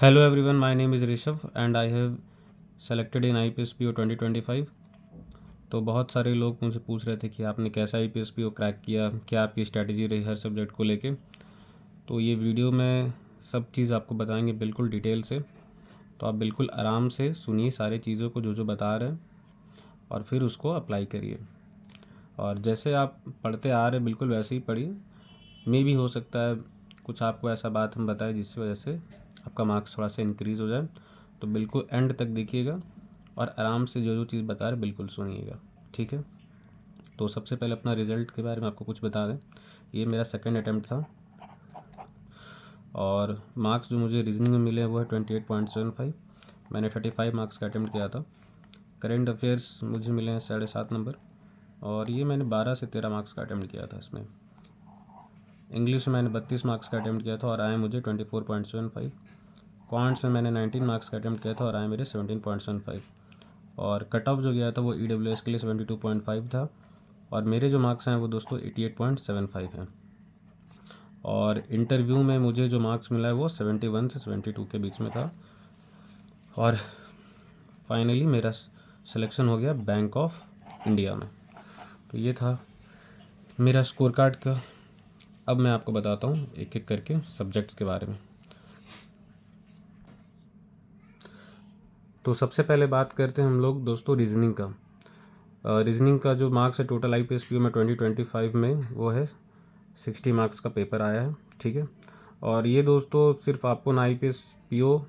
Hello everyone, my name is Rishabh and I have selected in IPSPO 2025। तो बहुत सारे लोग मुझे पूछ रहे थे कि आपने कैसा IPSPO क्रैक किया, क्या आपकी स्ट्रैटेजी रही हर सब्जेक्ट को लेके। तो ये वीडियो में सब चीज़ आपको बताएंगे बिल्कुल डिटेल से। तो आप बिल्कुल आराम से सुनिए सारी चीज़ों को जो बता रहे हैं और फिर उसको अप्लाई करिए। और जैसे आप पढ़ते आ रहे बिल्कुल वैसे ही पढ़िए। मे भी हो सकता है कुछ आपको ऐसा बात हम बताएं जिसकी वजह से आपका मार्क्स थोड़ा सा इंक्रीज़ हो जाए। तो बिल्कुल एंड तक देखिएगा और आराम से जो चीज़ बता रहे बिल्कुल सुनिएगा, ठीक है। तो सबसे पहले अपना रिज़ल्ट के बारे में आपको कुछ बता दें। ये मेरा सेकंड अटैम्प्ट था और मार्क्स जो मुझे रीजनिंग में मिले वो है 28.75। मैंने 35 मार्क्स का अटैम्प्ट किया था। करेंट अफेयर्स मुझे मिले हैं 7.5 नंबर और ये मैंने 12 से 13 मार्क्स का अटैम्प्ट किया था। इसमें इंग्लिश में मैंने 32 मार्क्स का अटैम्प्ट किया था और आए मुझे 24.75। क्वांट्स में मैंने 19 मार्क्स का अटैम्प्ट किया था और आए मेरे 17.75। और कट ऑफ जो गया था वो EWS के लिए 72.5 था और मेरे जो मार्क्स हैं वो दोस्तों 88.75 हैं। और इंटरव्यू में मुझे जो मार्क्स मिला है वो 71 से 72 के बीच में था। और फाइनली मेरा सिलेक्शन हो गया बैंक ऑफ इंडिया में। तो ये था मेरा स्कोर कार्ड का। अब मैं आपको बताता हूँ एक एक करके सब्जेक्ट्स के बारे में। तो सबसे पहले बात करते हैं हम लोग दोस्तों रीजनिंग का। रीजनिंग का जो मार्क्स है टोटल IPSPO में 2025 में वो है 60 मार्क्स का पेपर आया है, ठीक है। और ये दोस्तों सिर्फ आपको ना IPSPO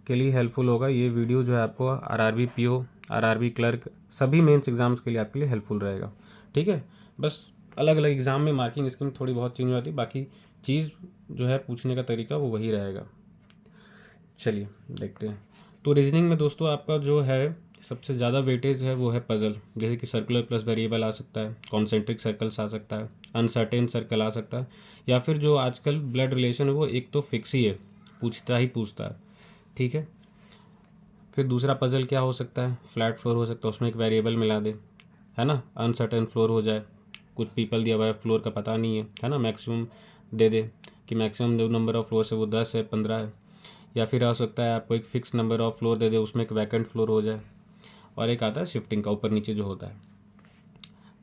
के लिए हेल्पफुल होगा। ये वीडियो जो है आपको RRB PO RRB क्लर्क सभी मेंस एग्ज़ाम्स के लिए आपके लिए हेल्पफुल रहेगा, ठीक है। बस अलग अलग एग्ज़ाम में मार्किंग स्कीम थोड़ी बहुत चेंज हो जाती है, बाकी चीज़ जो है पूछने का तरीका वो वही रहेगा। चलिए देखते हैं। तो रीजनिंग में दोस्तों आपका जो है सबसे ज़्यादा वेटेज है वो है पज़ल, जैसे कि सर्कुलर प्लस वेरिएबल आ सकता है, कॉन्सेंट्रिक सर्कल्स आ सकता है, अनसर्टेन सर्कल आ सकता है, या फिर जो आजकल ब्लड रिलेशन है वो एक तो फिक्स ही है, पूछता है, ठीक है। फिर दूसरा पज़ल क्या हो सकता है, फ्लैट फ्लोर हो सकता है, उसमें एक वेरिएबल मिला दे, है ना, अनसर्टेन फ्लोर हो जाए, कुछ पीपल दिया हुआ है फ्लोर का पता नहीं है ना, मैक्सिमम दे दे कि मैक्सिमम जो नंबर ऑफ फ्लोर है वो 10 है 15 है। या फिर आ सकता है आपको एक फ़िक्स नंबर ऑफ फ्लोर दे दे, उसमें एक वैकेंट फ्लोर हो जाए। और एक आता है शिफ्टिंग का, ऊपर नीचे जो होता है।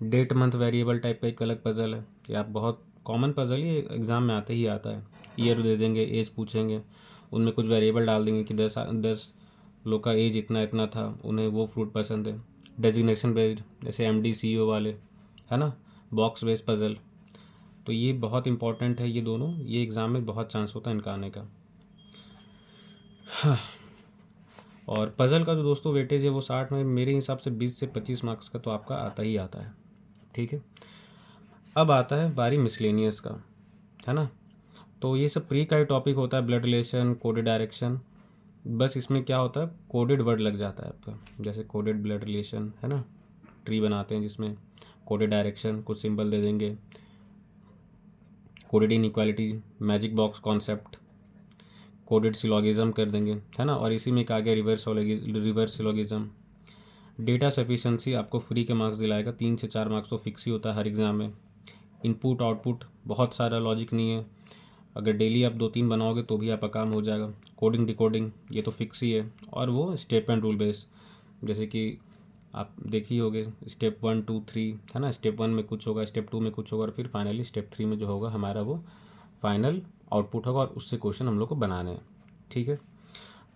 डेट मंथ वेरिएबल टाइप का एक अलग पज़ल है, ये आप बहुत कॉमन पज़ल ही एग्ज़ाम में आते ही आता है। ईयर दे देंगे, एज पूछेंगे, उनमें कुछ वेरिएबल डाल देंगे कि 10 लोग का एज इतना इतना था, उन्हें वो फ्रूट पसंद है। डेजिग्नेशन बेस्ड जैसे MD CEO वाले, है ना, बॉक्स बेस्ड पज़ल। तो ये बहुत इंपॉर्टेंट है, ये दोनों, ये एग्ज़ाम में बहुत चांस होता है इनका आने का। और पज़ल का जो दोस्तों वेटेज है वो 60 में मेरे हिसाब से 20 से 25 मार्क्स का तो आपका आता ही आता है, ठीक है। अब आता है बारी मिसलेनियस का, है ना। तो ये सब प्री का ही टॉपिक होता है, ब्लड रिलेशन, कोडेड डायरेक्शन। बस इसमें क्या होता है, कोडेड वर्ड लग जाता है आपका, जैसे कोडेड ब्लड रिलेशन, है ना, ट्री बनाते हैं जिसमें कोडेड डायरेक्शन कुछ सिंबल दे देंगे, coded inequality, magic box concept, coded syllogism कर देंगे, है ना। और इसी में एक आ गया रिवर्स सिलोगिज्म। डेटा सफिशेंसी आपको फ्री के मार्क्स दिलाएगा, 3 से 4 मार्क्स तो फिक्स ही होता है हर एग्ज़ाम में। इनपुट आउटपुट बहुत सारा लॉजिक नहीं है, अगर डेली आप 2-3 बनाओगे तो भी आपका काम हो जाएगा। कोडिंग डिकोडिंग ये तो फिक्स ही है, और वो स्टेप एंड रूल बेस, जैसे कि आप देखिए होगे स्टेप 1 2 3, है ना। स्टेप 1 में कुछ होगा, स्टेप 2 में कुछ होगा, और फिर फाइनली स्टेप 3 में जो होगा हमारा वो फाइनल आउटपुट होगा, और उससे क्वेश्चन हम लोग को बनाने हैं, ठीक है।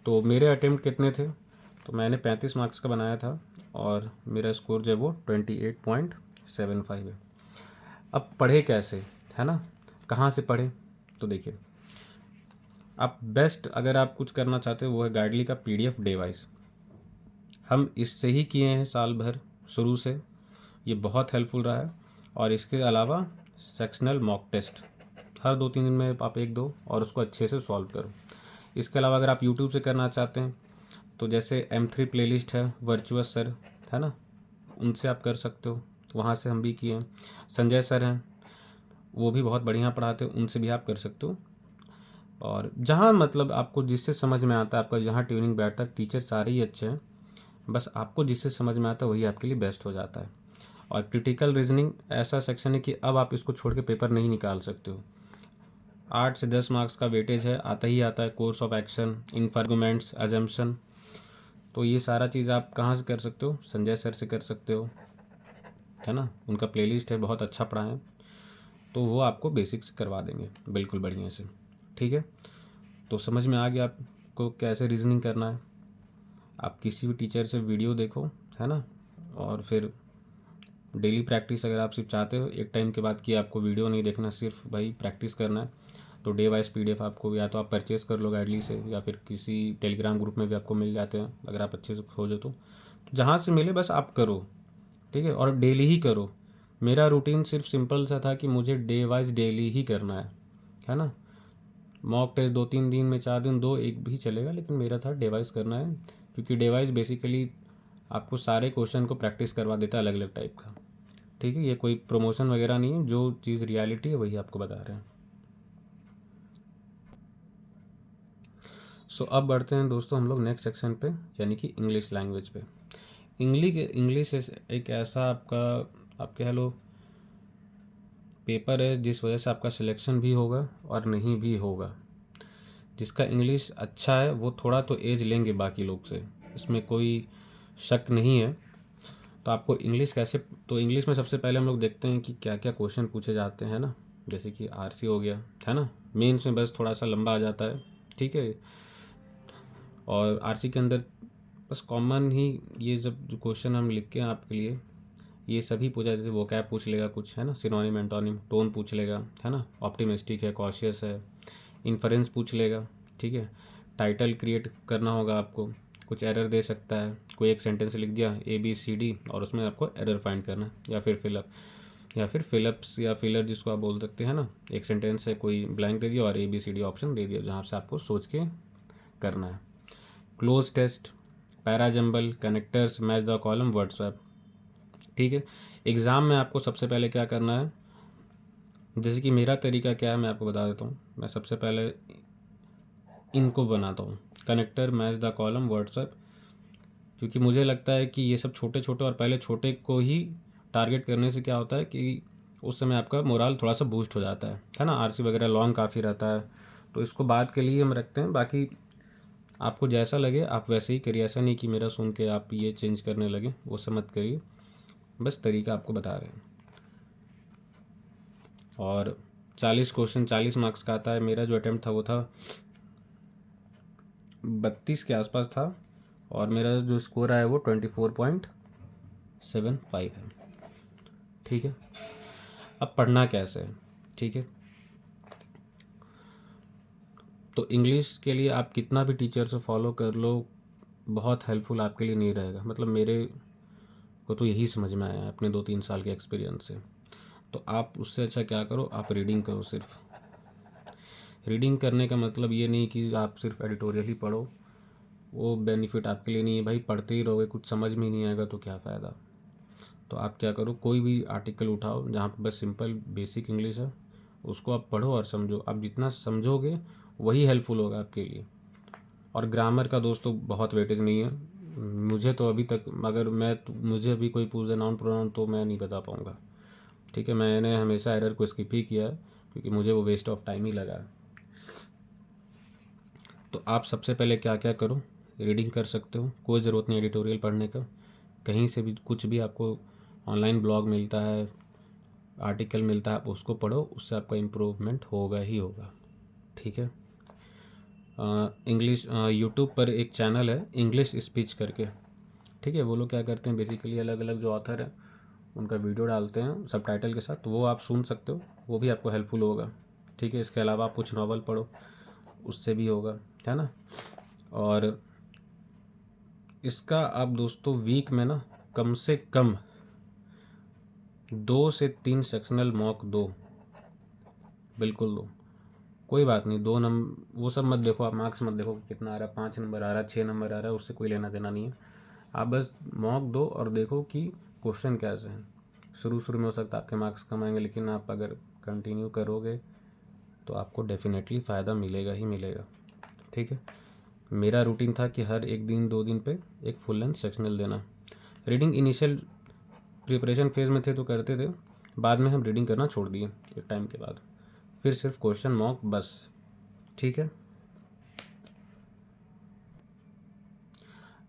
तो मेरे अटेम्प्ट कितने थे, तो मैंने 35 मार्क्स का बनाया था और मेरा स्कोर जो है वो 28.75 है। अब पढ़े कैसे, है ना, कहाँ से पढ़े। तो देखिए, आप बेस्ट अगर आप कुछ करना चाहते हो वो है गाइडली का PDF डे वाइज। हम इससे ही किए हैं साल भर शुरू से, ये बहुत हेल्पफुल रहा है। और इसके अलावा सेक्शनल मॉक टेस्ट हर 2-3 दिन में आप 1-2 और उसको अच्छे से सॉल्व करो। इसके अलावा अगर आप यूट्यूब से करना चाहते हैं तो जैसे M3 प्लेलिस्ट है, वर्चुअस सर, है ना, उनसे आप कर सकते हो, वहाँ से हम भी किए हैं। संजय सर हैं, वो भी बहुत बढ़िया पढ़ाते हैं, उनसे भी आप कर सकते हो। और जहाँ मतलब आपको जिससे समझ में आता है, आपका जहाँ ट्यूनिंग बैठता है, टीचर सारे ही अच्छे हैं, बस आपको जिससे समझ में आता है वही आपके लिए बेस्ट हो जाता है। और क्रिटिकल रीजनिंग ऐसा सेक्शन है कि अब आप इसको छोड़ के पेपर नहीं निकाल सकते हो। 8 से 10 मार्क्स का वेटेज है, आता ही आता है। Course of action, informants, assumption, तो ये सारा चीज़ आप कहाँ से कर सकते हो? संजय सर से कर सकते हो, है ना। उनका प्लेलिस्ट है, बहुत अच्छा पढ़ाएं, तो वो आपको बेसिक से करवा देंगे बिल्कुल बढ़िया से। ठीक है, तो समझ में आ गया आपको कैसे रीजनिंग करना है। आप किसी भी टीचर से वीडियो देखो, है ना, और फिर डेली प्रैक्टिस अगर आप सिर्फ चाहते हो एक टाइम के बाद कि आपको वीडियो नहीं देखना, सिर्फ भाई प्रैक्टिस करना है, तो डे वाइज PDF आपको या तो आप परचेस कर लो गाइडली से, या फिर किसी टेलीग्राम ग्रुप में भी आपको मिल जाते हैं अगर आप अच्छे से खोजो तो जहाँ से मिले बस आप करो। ठीक है, और डेली ही करो। मेरा रूटीन सिर्फ सिंपल सा था कि मुझे डे वाइज डेली ही करना है ना। मॉक टेस्ट 2-3 दिन में, 4 दिन दो, एक भी चलेगा, लेकिन मेरा था डे वाइज करना है, क्योंकि डे वाइज बेसिकली आपको सारे क्वेश्चन को प्रैक्टिस करवा देता है अलग अलग टाइप का। ठीक है, ये कोई प्रमोशन वगैरह नहीं है, जो चीज़ रियलिटी है वही आपको बता रहे हैं। सो अब बढ़ते हैं दोस्तों हम लोग नेक्स्ट सेक्शन पे, यानी कि इंग्लिश लैंग्वेज पे। इंग्लिश एक ऐसा आपका, आप कह लो, पेपर है जिस वजह से आपका सिलेक्शन भी होगा और नहीं भी होगा। जिसका इंग्लिश अच्छा है वो थोड़ा तो एज लेंगे बाकी लोग से, इसमें कोई शक नहीं है। तो आपको इंग्लिश कैसे, तो इंग्लिश में सबसे पहले हम लोग देखते हैं कि क्या क्या क्वेश्चन पूछे जाते हैं ना। जैसे कि RC हो गया, है ना, मेंस में बस थोड़ा सा लंबा आ जाता है। ठीक है, और RC के अंदर बस कॉमन ही ये जब जो क्वेश्चन हम लिख के आपके लिए ये सभी पूछा, जैसे वोकैब पूछ लेगा कुछ, है ना, सिनोनिम एंटोनिम, टोन पूछ लेगा, है ना, ऑप्टिमिस्टिक है, कॉशियस है, इन्फरेंस पूछ लेगा। ठीक है, टाइटल क्रिएट करना होगा आपको, कुछ एरर दे सकता है, कोई एक सेंटेंस लिख दिया ABCD और उसमें आपको एरर फाइंड करना है, या फिर फिलअप्स या फिलर जिसको आप बोल सकते हैं ना। एक सेंटेंस है, कोई ब्लैंक दे दिया और ABCD ऑप्शन दे दिया जहाँ से आपको सोच के करना है। Cloze test, parajumble, connectors, match the column, word swap. ठीक है, एग्ज़ाम में आपको सबसे पहले क्या करना है, जैसे कि मेरा तरीका क्या है मैं आपको बता देता हूँ। मैं सबसे पहले इनको बनाता हूँ, connector, match the column, word swap, क्योंकि मुझे लगता है कि ये सब छोटे छोटे, और पहले छोटे को ही टारगेट करने से क्या होता है कि उस समय आपका मोराल थोड़ा सा बूस्ट हो जाता है ना। RC वगैरह लॉन्ग काफ़ी रहता है, तो इसको बाद के लिए हम रखते हैं। बाकी आपको जैसा लगे आप वैसे ही करिए, ऐसा नहीं कि मेरा सुन के आप ये चेंज करने लगे, वो सब मत करिए, बस तरीका आपको बता रहे हैं। और 40 क्वेश्चन 40 मार्क्स का आता है। मेरा जो अटैम्प्ट था वो था 32 के आसपास था, और मेरा जो स्कोर आया वो 24.75 है। ठीक है, अब पढ़ना कैसे है। ठीक है, तो इंग्लिश के लिए आप कितना भी टीचर से फॉलो कर लो, बहुत हेल्पफुल आपके लिए नहीं रहेगा। मतलब मेरे को तो यही समझ में आया है अपने 2-3 साल के एक्सपीरियंस से। तो आप उससे अच्छा क्या करो, आप रीडिंग करो। सिर्फ रीडिंग करने का मतलब ये नहीं कि आप सिर्फ एडिटोरियल ही पढ़ो, वो बेनिफिट आपके लिए नहीं है भाई। पढ़ते ही रहोगे, कुछ समझ में ही नहीं आएगा तो क्या फ़ायदा। तो आप क्या करो, कोई भी आर्टिकल उठाओ जहाँ पर बस सिंपल बेसिक इंग्लिश है, उसको आप पढ़ो और समझो। आप जितना समझोगे वही हेल्पफुल होगा आपके लिए। और ग्रामर का दोस्तों बहुत वेटेज नहीं है। मुझे तो अभी तक, अगर मुझे अभी कोई पूछ दे नाउन प्रोनाउन तो मैं नहीं बता पाऊँगा। ठीक है, मैंने हमेशा एरर को स्किप ही किया है, क्योंकि मुझे वो वेस्ट ऑफ टाइम ही लगा। तो आप सबसे पहले क्या क्या करो, रीडिंग कर सकते हो, कोई ज़रूरत नहीं एडिटोरियल पढ़ने का। कहीं से भी कुछ भी आपको ऑनलाइन ब्लॉग मिलता है, आर्टिकल मिलता है, आप उसको पढ़ो, उससे आपका इम्प्रूवमेंट होगा ही होगा। ठीक है, इंग्लिश यूट्यूब पर एक चैनल है इंग्लिश स्पीच करके। ठीक है, वो लोग क्या करते हैं बेसिकली, अलग अलग जो ऑथर है उनका वीडियो डालते हैं सब टाइटल के साथ, तो वो आप सुन सकते हो, वो भी आपको हेल्पफुल होगा। ठीक है, इसके अलावा आप कुछ नॉवल पढ़ो, उससे भी होगा, है ना। और इसका आप दोस्तों वीक में ना कम से कम 2 से 3 सेक्शनल मॉक दो, बिल्कुल दो। कोई बात नहीं, 2 नंबर वो सब मत देखो, आप मार्क्स मत देखो कि कितना आ रहा है, 5 नंबर आ रहा है, 6 नंबर आ रहा है, उससे कोई लेना देना नहीं है। आप बस मॉक दो और देखो कि क्वेश्चन कैसे हैं। शुरू शुरू में हो सकता है आपके मार्क्स कम आएंगे, लेकिन आप अगर कंटिन्यू करोगे तो आपको डेफिनेटली फ़ायदा मिलेगा ही मिलेगा। ठीक है, मेरा रूटीन था कि हर 1 दिन 2 दिन पे एक फुल लेंथ सेक्शनल देना। रीडिंग इनिशियल प्रिपरेशन फेज़ में थे तो करते थे, बाद में हम रीडिंग करना छोड़ दिए एक टाइम के बाद। फिर सिर्फ क्वेश्चन मॉक बस, ठीक है।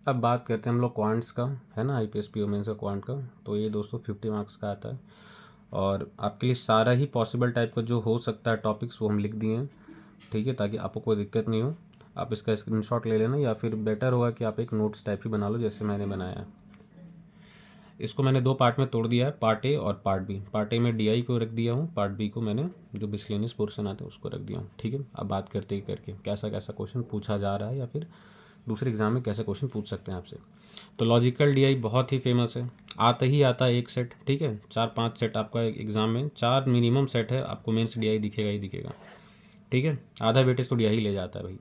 अब बात करते हैं हम लोग क्वांट्स का, है ना, IPS PO मेंस का क्वांट का। तो ये दोस्तों 50 मार्क्स का आता है और आपके लिए सारा ही पॉसिबल टाइप का जो हो सकता है टॉपिक्स वो हम लिख दिए हैं, ठीक है, ताकि आपको कोई दिक्कत नहीं हो। आप इसका स्क्रीनशॉट ले लेना या फिर बेटर होगा कि आप एक नोट्स टाइप ही बना लो जैसे मैंने बनाया है। इसको मैंने 2 पार्ट में तोड़ दिया है, पार्ट ए और पार्ट बी। पार्ट ए में DI को रख दिया हूँ, पार्ट बी को मैंने जो मिसलेनियस पोर्शन आता है उसको रख दिया हूँ, ठीक है। अब बात करते ही करके कैसा कैसा क्वेश्चन पूछा जा रहा है या फिर दूसरे एग्जाम में कैसे क्वेश्चन पूछ सकते हैं आपसे। तो लॉजिकल DI बहुत ही फेमस है, आता ही आता है एक सेट, ठीक है। 4-5 सेट आपका एग्जाम में, 4 मिनिमम सेट है, आपको मेंस DI दिखेगा ही दिखेगा, ठीक है। आधा वेटेज तो DI ले जाता है भाई,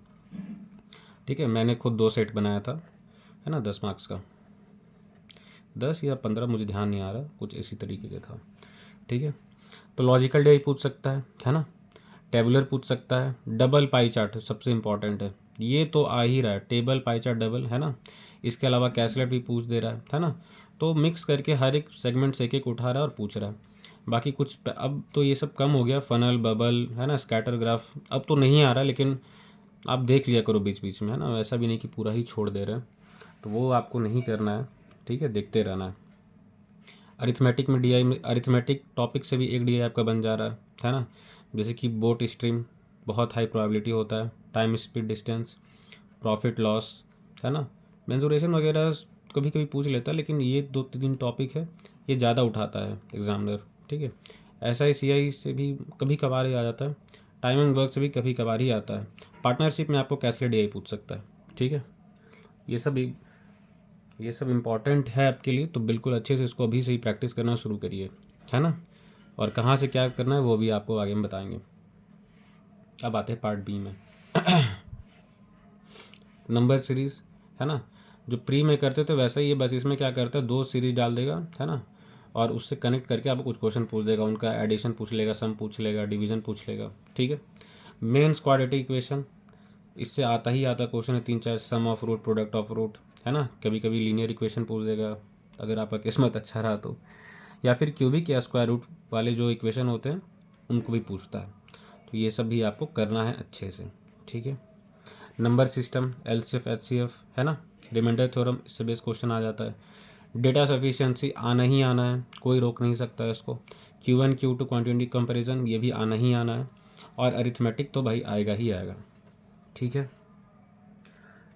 ठीक है। मैंने खुद 2 सेट बनाया था, है ना, 10 मार्क्स का, 10 या 15 मुझे ध्यान नहीं आ रहा, कुछ इसी तरीके का था, ठीक है। तो लॉजिकल DI पूछ सकता है ना, टेबुलर पूछ सकता है, डबल पाई चार्ट सबसे इंपॉर्टेंट है, ये तो आ ही रहा है, टेबल पाई चार्ट डबल, है ना। इसके अलावा कैसलेट भी पूछ दे रहा है ना। तो मिक्स करके हर एक सेगमेंट से एक एक उठा रहा है और पूछ रहा है। बाकी कुछ अब तो ये सब कम हो गया, फनल बबल, है ना, स्कैटर ग्राफ अब तो नहीं आ रहा, लेकिन आप देख लिया करो बीच बीच में, है ना, वैसा भी नहीं कि पूरा ही छोड़ दे रहे हैं, तो वो आपको नहीं करना है, ठीक है, देखते रहना है। अरिथमेटिक में DI में, अरिथमेटिक टॉपिक से भी एक DI आपका बन जा रहा है ना, जैसे कि बोट स्ट्रीम बहुत हाई प्रोबेबिलिटी होता है, time speed distance, profit loss, है ना, मेंसुरेशन वगैरह कभी कभी पूछ लेता है, लेकिन ये 2-3 टॉपिक है, ये ज़्यादा उठाता है एग्जामिनर, ठीक है। SI CI से भी कभी कभार ही आ जाता है, टाइम एंड वर्क से भी कभी कभार ही आता है। पार्टनरशिप में आपको कैसलेट DI पूछ सकता है, ठीक है। ये सब इम्पॉर्टेंट है आपके लिए, तो बिल्कुल अच्छे से इसको अभी से ही प्रैक्टिस करना शुरू करिए, है ना। और कहाँ से क्या करना है वो भी आपको आगे में बताएंगे। अब आते हैं पार्ट बी में। नंबर सीरीज़, है ना, जो प्री में करते थे वैसा ही है, बस इसमें क्या करता है 2 सीरीज डाल देगा, है ना, और उससे कनेक्ट करके आपको कुछ क्वेश्चन पूछ देगा, उनका एडिशन पूछ लेगा, सम पूछ लेगा, डिवीजन पूछ लेगा, ठीक है। मेन्स क्वाड्रेटिक इक्वेशन, इससे आता ही आता क्वेश्चन है 3-4, sum of root, product of root, है ना। कभी कभी लीनियर इक्वेशन पूछ देगा अगर आपका किस्मत अच्छा रहा तो, या फिर क्यूबिक या स्क्वायर रूट वाले जो इक्वेशन होते हैं उनको भी पूछता है। तो ये सब भी आपको करना है अच्छे से, ठीक है। नंबर सिस्टम, LCF HCF, है ना, रिमाइंडर थ्योरम, इससे बेस क्वेश्चन आ जाता है। डेटा सफिशिएंसी आना ही आना है, कोई रोक नहीं सकता है इसको। Q1 Q2 क्वांटिटी कंपैरिजन, ये भी आना ही आना है। और अरिथमेटिक तो भाई आएगा ही आएगा, ठीक है।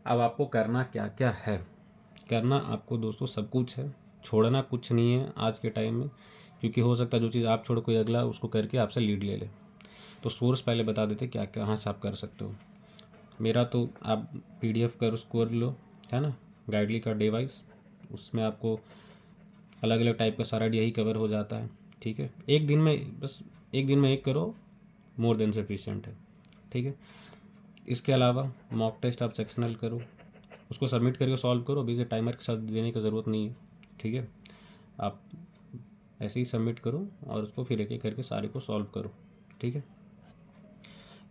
अब आपको करना क्या क्या है, करना आपको दोस्तों सब कुछ है, छोड़ना कुछ नहीं है आज के टाइम में, क्योंकि हो सकता है जो चीज़ आप छोड़ कोई अगला उसको करके आपसे लीड ले ले। तो सोर्स पहले बता देते क्या कहाँ से आप कर सकते हो। मेरा तो आप PDF कर स्कोर लो, है ना, गाइडली का डे वाइज, उसमें आपको अलग अलग टाइप का सारा DI कवर हो जाता है, ठीक है। एक दिन में बस, एक दिन में एक करो, मोर देन सफिशिएंट है, ठीक है। इसके अलावा मॉक टेस्ट आप सेक्शनल करो, उसको सबमिट करके सॉल्व करो, अभी से टाइमर के साथ देने की ज़रूरत नहीं है, ठीक है। आप ऐसे ही सबमिट करो और उसको फिर एक एक करके सारे को सॉल्व करो, ठीक है।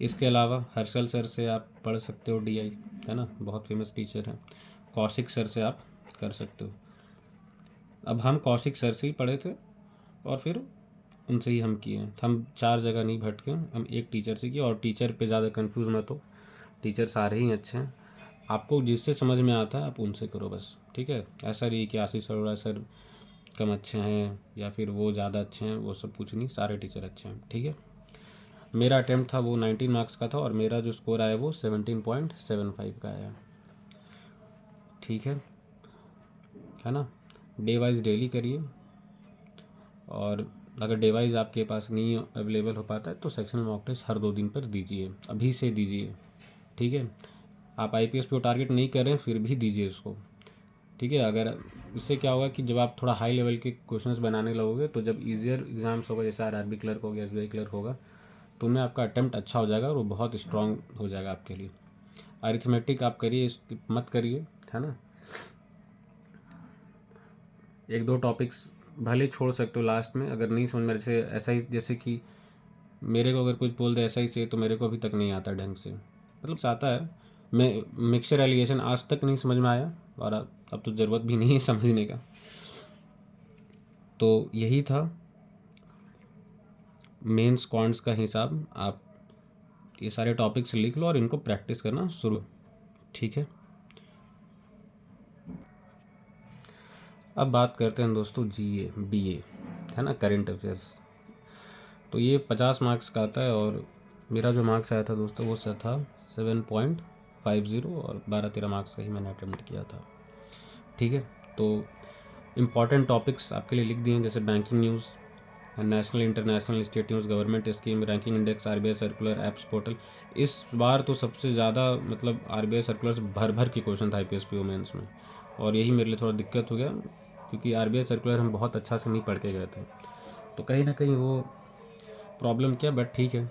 इसके अलावा हर्षल सर से आप पढ़ सकते हो DI, है ना, बहुत फेमस टीचर हैं। कौशिक सर से आप कर सकते हो। अब हम कौशिक सर से ही पढ़े थे और फिर उनसे ही हम किए हैं, हम 4 जगह नहीं भटके, हम एक टीचर से किए। और टीचर पे ज़्यादा कंफ्यूज मत हो, टीचर सारे ही अच्छे हैं, आपको जिससे समझ में आता है आप उनसे करो बस, ठीक है। ऐसा नहीं कि आशीष अरोड़ा सर कम अच्छे हैं या फिर वो ज़्यादा अच्छे हैं, वो सब कुछ नहीं, सारे टीचर अच्छे हैं, ठीक है। मेरा अटैम्प्ट था वो 19 मार्क्स का था और मेरा जो स्कोर आया वो 17.75 का आया, ठीक है ना। डे वाइज डेली करिए, और अगर डे वाइज आपके पास नहीं अवेलेबल हो पाता है तो सेक्शनल मॉक टेस्ट हर 2 दिन पर दीजिए, अभी से दीजिए, ठीक है। आप IPS पे टारगेट नहीं कर रहे हैं फिर भी दीजिए इसको, ठीक है। अगर इससे क्या होगा कि जब आप थोड़ा हाई लेवल के क्वेश्चंस बनाने लगोगे तो जब ईजियर एग्जाम्स होगा, जैसे RRB क्लर्क हो गया, SBI क्लर्क होगा, तो उनमें आपका अटैम्प्ट अच्छा हो जाएगा और वो बहुत स्ट्रांग हो जाएगा आपके लिए। अरिथमेटिक आप करिए, मत करिए, है ना। 1-2 टॉपिक्स भले छोड़ सकते हो लास्ट में अगर नहीं समझ में, जैसे ऐसा ही, जैसे कि मेरे को अगर कुछ बोल दे ऐसा ही से, तो मेरे को अभी तक नहीं आता ढंग से, मतलब आता है, मैं मिक्सचर एलिगेशन आज तक नहीं समझ में आया, और अब तो ज़रूरत भी नहीं है समझने का। तो यही था, मेंस क्वांट्स का हिसाब आप ये सारे टॉपिक्स लिख लो और इनको प्रैक्टिस करना शुरू, ठीक है। अब बात करते हैं दोस्तों जीए बीए, है ना, करेंट अफेयर्स। तो ये 50 मार्क्स का आता है और मेरा जो मार्क्स आया था दोस्तों वो था 7.50 और 12-13 मार्क्स का ही मैंने अटेम्प्ट किया था, ठीक है। तो इम्पॉर्टेंट टॉपिक्स आपके लिए लिख दिए हैं, जैसे banking news, national international state news, government scheme, ranking index, RBI circular, apps portal. इस बार तो सबसे ज़्यादा मतलब आरबीआई सर्कुलर से भर भर के क्वेश्चन था आईपीएस पीओ मेंस में, और यही मेरे लिए थोड़ा दिक्कत हो गया क्योंकि आरबीआई सर्कुलर हम बहुत अच्छा से नहीं पढ़ के गए थे, तो कहीं ना कहीं वो प्रॉब्लम किया, बट ठीक है,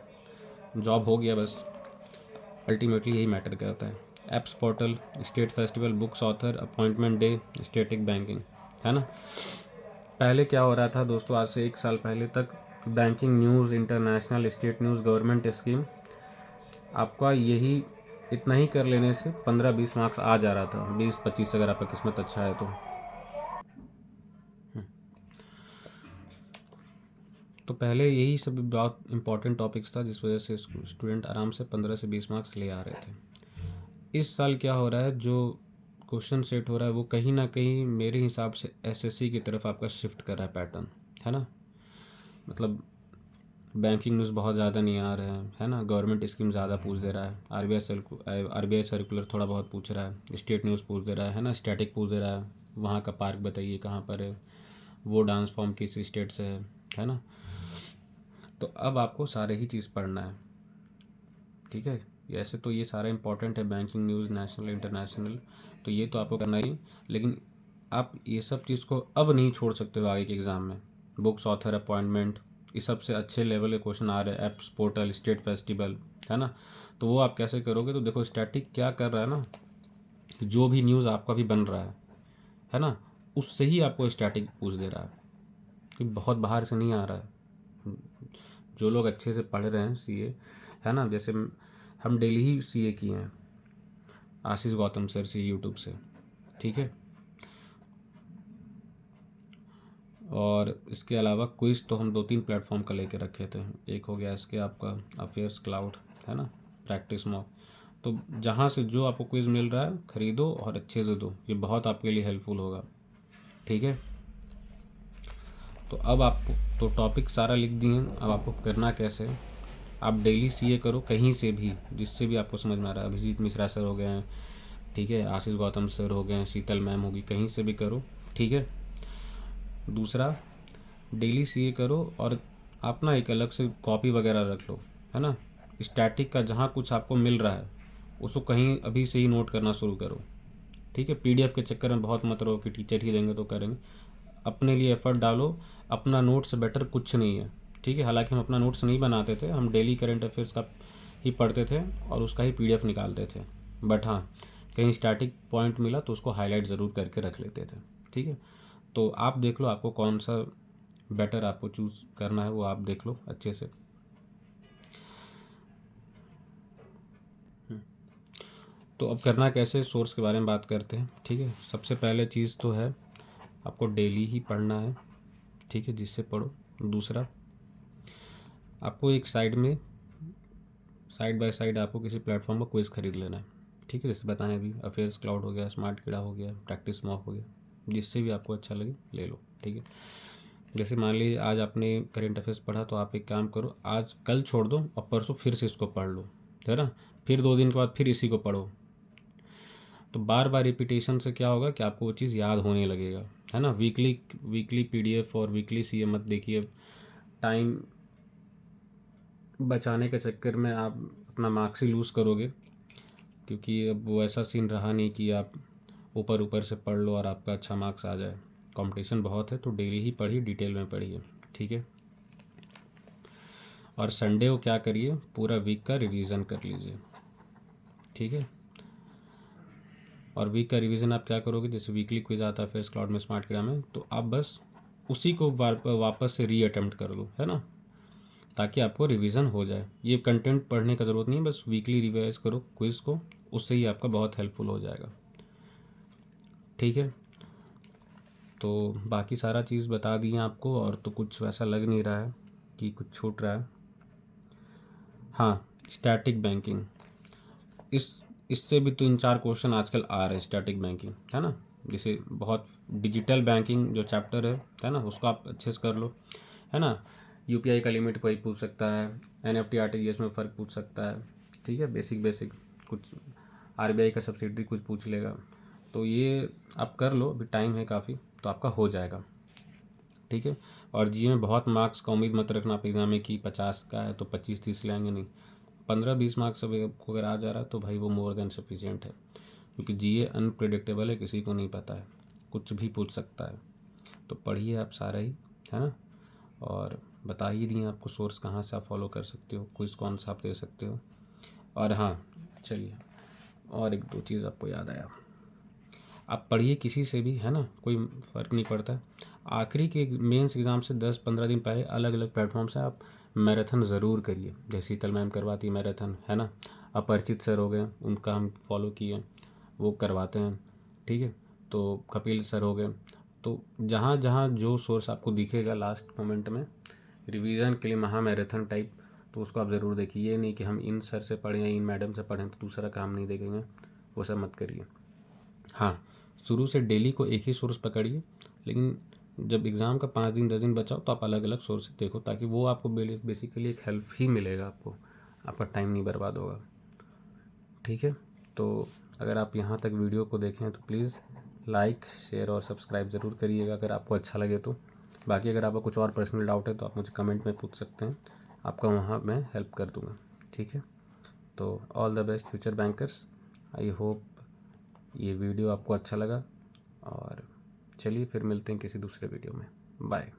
जॉब हो गया बस, अल्टीमेटली यही मैटर करता है। Apps portal, state festival, books author, appointment day, static banking, है ना। पहले क्या हो रहा था दोस्तों, आज से 1 साल पहले तक banking news, international state news, government scheme, आपका यही इतना ही कर लेने से 15-20 मार्क्स आ जा रहा था, 20-25 अगर आपका किस्मत अच्छा है तो पहले यही सब बहुत इंपॉर्टेंट टॉपिक्स था जिस वजह से स्टूडेंट आराम से 15 से 20 मार्क्स ले आ रहे थे। इस साल क्या हो रहा है, जो क्वेश्चन सेट हो रहा है वो कहीं ना कहीं मेरे हिसाब से एसएससी की तरफ आपका शिफ्ट कर रहा है पैटर्न, है ना। मतलब बैंकिंग न्यूज़ बहुत ज़्यादा नहीं आ रहे हैं, है ना, गवर्नमेंट स्कीम ज़्यादा पूछ दे रहा है, आरबीआई सर्कुलर थोड़ा बहुत पूछ रहा है, स्टेट न्यूज़ पूछ दे रहा है ना, स्टैटिक पूछ दे रहा है, वहाँ का पार्क बताइए कहाँ पर है, वो डांस फॉर्म किस स्टेट से है ना। तो अब आपको सारे ही चीज़ पढ़ना है, ठीक है। ऐसे तो ये सारा इंपॉर्टेंट है, बैंकिंग न्यूज़, नेशनल इंटरनेशनल, तो ये तो आपको करना ही, लेकिन आप ये सब चीज़ को अब नहीं छोड़ सकते हो आगे के एग्ज़ाम में। बुक्स ऑथर, अपॉइंटमेंट, ये सबसे अच्छे लेवल के क्वेश्चन आ रहे हैं, एप्स पोर्टल, स्टेट फेस्टिवल, है ना। तो वो आप कैसे करोगे, तो देखो स्टैटिक क्या कर रहा है ना, जो भी न्यूज़ आपका भी बन रहा है ना, उससे ही आपको स्टैटिक पूछ दे रहा है, कि बहुत बाहर से नहीं आ रहा है। जो लोग अच्छे से पढ़ रहे हैं सीए, है ना, जैसे हम डेली ही सीए किए हैं आशीष गौतम सर से यूट्यूब से, ठीक है। और इसके अलावा क्विज़ तो हम 2-3 प्लेटफॉर्म का लेके रखे थे, एक हो गया इसके आपका अफेयर्स क्लाउड, है ना, प्रैक्टिस मॉक। तो जहाँ से जो आपको क्विज़ मिल रहा है ख़रीदो और अच्छे से दो, ये बहुत आपके लिए हेल्पफुल होगा, ठीक है। तो अब आपको तो टॉपिक सारा लिख दिए, अब आपको करना कैसे, आप डेली सीए करो कहीं से भी, जिससे भी आपको समझ में आ रहा है, अभिजीत मिश्रा सर हो गए हैं, ठीक है, आशीष गौतम सर हो गए हैं, शीतल मैम होगी, कहीं से भी करो, ठीक है। दूसरा, डेली सीए करो और अपना एक अलग से कॉपी वगैरह रख लो, है ना। स्टैटिक का जहाँ कुछ आपको मिल रहा है उसको कहीं अभी से ही नोट करना शुरू करो, ठीक है। पीडीएफ के चक्कर में बहुत मत रहो कि टीचर ही देंगे तो करेंगे, अपने लिए एफर्ट डालो, अपना नोट से बेटर कुछ नहीं है, ठीक है। हालांकि हम अपना नोट्स नहीं बनाते थे, हम डेली करेंट अफेयर्स का ही पढ़ते थे और उसका ही पीडीएफ निकालते थे, बट हाँ कहीं स्टैटिक पॉइंट मिला तो उसको हाईलाइट ज़रूर करके रख लेते थे, ठीक है। तो आप देख लो आपको कौन सा बेटर आपको चूज़ करना है, वो आप देख लो अच्छे से। तो अब करना कैसे, सोर्स के बारे में बात करते हैं, ठीक है। सबसे पहले चीज़ तो है आपको डेली ही पढ़ना है, ठीक है, जिससे पढ़ो। दूसरा, आपको एक साइड में साइड बाय साइड आपको किसी प्लेटफॉर्म पर क्विज़ खरीद लेना है, ठीक है। जैसे बताएं अभी अफेयर्स क्लाउड हो गया, स्मार्ट कीड़ा हो गया, प्रैक्टिस मॉक हो गया, जिससे भी आपको अच्छा लगे ले लो, ठीक है। जैसे मान लीजिए आज आपने करेंट अफेयर्स पढ़ा, तो आप एक काम करो, आज कल छोड़ दो और परसों फिर से इसको पढ़ लो, है ना। फिर 2 दिन के बाद फिर इसी को पढ़ो, तो बार बार रिपीटेशन से क्या होगा कि आपको वो चीज़ याद होने लगेगा, है ना। वीकली वीकली पीडीएफ और वीकली सीए मत देखिए, टाइम बचाने के चक्कर में आप अपना मार्क्स ही लूज़ करोगे, क्योंकि अब वो ऐसा सीन रहा नहीं कि आप ऊपर ऊपर से पढ़ लो और आपका अच्छा मार्क्स आ जाए। कंपटीशन बहुत है, तो डेली ही पढ़िए, डिटेल में पढ़िए, ठीक है। और संडे को क्या करिए, पूरा वीक का रिवीजन कर लीजिए, ठीक है। और वीक का रिवीजन आप क्या करोगे, जैसे वीकली क्विज आता है फेस क्लाउड में, स्मार्ट कीड़ा में, तो आप बस उसी को वापस से री अटेम्प्ट कर लो, है ना, ताकि आपको रिवीजन हो जाए। ये कंटेंट पढ़ने का ज़रूरत नहीं है, बस वीकली रिवाइज करो क्विज़ को, उससे ही आपका बहुत हेल्पफुल हो जाएगा, ठीक है। तो बाकी सारा चीज़ बता दिए आपको, और तो कुछ वैसा लग नहीं रहा है, कि कुछ छूट रहा है। हाँ, स्टैटिक बैंकिंग, इससे भी 3-4 क्वेश्चन आजकल आ रहे हैं। स्टैटिक बैंकिंग है ना, जैसे बहुत डिजिटल बैंकिंग जो चैप्टर है ना, उसको आप अच्छे से कर लो, है ना। यूपीआई का लिमिट कोई पूछ सकता है, एनएफटी आरटीजीएस में फ़र्क पूछ सकता है, ठीक है, बेसिक कुछ आरबीआई का सब्सिडी कुछ पूछ लेगा। तो ये आप कर लो, अभी टाइम है काफ़ी, तो आपका हो जाएगा, ठीक है। और जीए में बहुत मार्क्स का उम्मीद मत रखना आप एग्ज़ाम में कि 50 का है तो 25-30 लाएंगे, नहीं। 15-20 मार्क्स आपको अगर आ जा रहा है तो भाई वो मोर देन सफिशिएंट है, क्योंकि जीए अनप्रिडिक्टेबल है, किसी को नहीं पता है, कुछ भी पूछ सकता है। तो पढ़िए आप सारा ही, है ना। और बता ही दिए आपको सोर्स कहाँ से आप फॉलो कर सकते हो, क्विज़ कौन सा आप दे सकते हो। और हाँ, चलिए और 1-2 चीज़ आपको याद आया, आप पढ़िए किसी से भी, है ना, कोई फ़र्क नहीं पड़ता। आखिरी के मेंस एग्ज़ाम से 10-15 दिन पहले अलग अलग प्लेटफॉर्म से आप मैराथन ज़रूर करिए। जैसे शीतल मैम करवाती मैराथन, है ना। अपरिचित सर हो गए, उनका हम फॉलो किए, वो करवाते हैं, ठीक है। तो कपिल सर हो गए। तो जहाँ जहाँ जो सोर्स आपको दिखेगा लास्ट मोमेंट में रिवीजन के लिए महा मैराथन टाइप, तो उसको आप ज़रूर देखिए। ये नहीं कि हम इन सर से पढ़ें या इन मैडम से पढ़ें तो दूसरा काम नहीं देखेंगे, वो सब मत करिए। हाँ, शुरू से डेली को एक ही सोर्स पकड़िए, लेकिन जब एग्ज़ाम का 5 दिन 10 दिन बचाओ तो आप अलग अलग सोर्स देखो, ताकि वो आपको बेसिकली एक हेल्प ही मिलेगा, आपका टाइम नहीं बर्बाद होगा, ठीक है। तो अगर आप यहाँ तक वीडियो को देखें तो प्लीज़ लाइक शेयर और सब्सक्राइब ज़रूर करिएगा अगर आपको अच्छा लगे तो। बाकी अगर आपका कुछ और पर्सनल डाउट है तो आप मुझे कमेंट में पूछ सकते हैं, आपका वहाँ मैं हेल्प कर दूँगा, ठीक है। तो all the best future bankers. I hope ये वीडियो आपको अच्छा लगा, और चलिए फिर मिलते हैं किसी दूसरे वीडियो में। बाय।